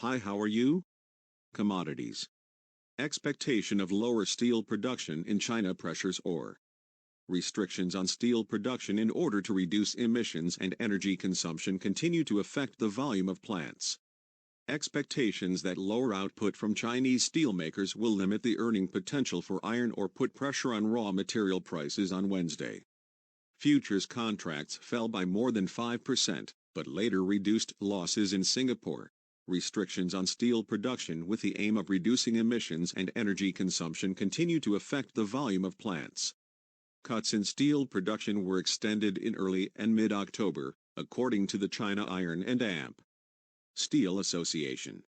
Hi, how are you? Commodities. Expectation of lower steel production in China pressures ore. Restrictions on steel production in order to reduce emissions and energy consumption continue to affect the volume of plants. Expectations that lower output from Chinese steelmakers will limit the earning potential for iron ore put pressure on raw material prices on Wednesday. Futures contracts fell by more than 5%, but later reduced losses in Singapore. Restrictions on steel production with the aim of reducing emissions and energy consumption continue to affect the volume of plants. Cuts in steel production were extended in early and mid-October, according to the China Iron and Steel Association.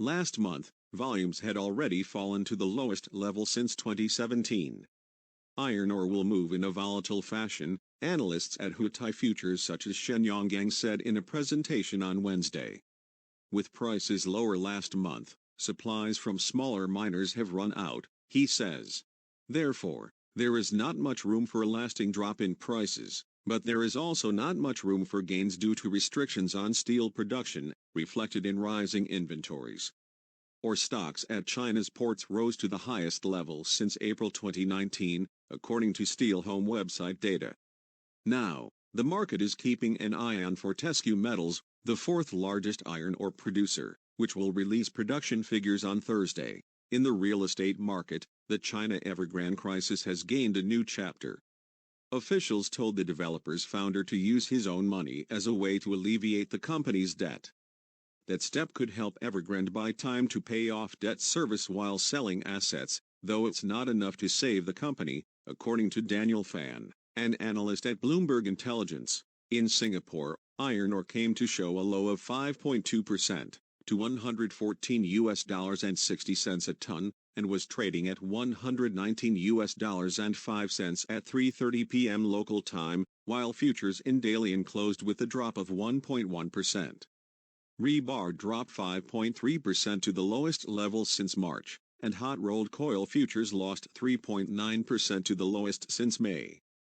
Last month, volumes had already fallen to the lowest level since 2017. Iron ore will move in a volatile fashion, analysts at Huatai Futures such as Shen Yonggang said in a presentation on Wednesday. With prices lower last month, supplies from smaller miners have run out, he says. Therefore, there is not much room for a lasting drop in prices, but there is also not much room for gains due to restrictions on steel production, reflected in rising inventories. Ore stocks at China's ports rose to the highest level since April 2019, according to Steel Home website data. Now, the market is keeping an eye on Fortescue Metals, the fourth largest iron ore producer, which will release production figures on Thursday. In the real estate market, the China Evergrande crisis has gained a new chapter. Officials told the developer's founder to use his own money as a way to alleviate the company's debt. That step could help Evergrande buy time to pay off debt service while selling assets, though it's not enough to save the company, according to Daniel Fan, an analyst at Bloomberg Intelligence. In Singapore, iron ore came to show a low of 5.2% to $114.60 a ton, and was trading at $119.05 at 3:30 p.m. local time, while futures in Dalian closed with a drop of 1.1%. Rebar dropped 5.3% to the lowest level since March, and hot-rolled coil futures lost 3.9% to the lowest since May.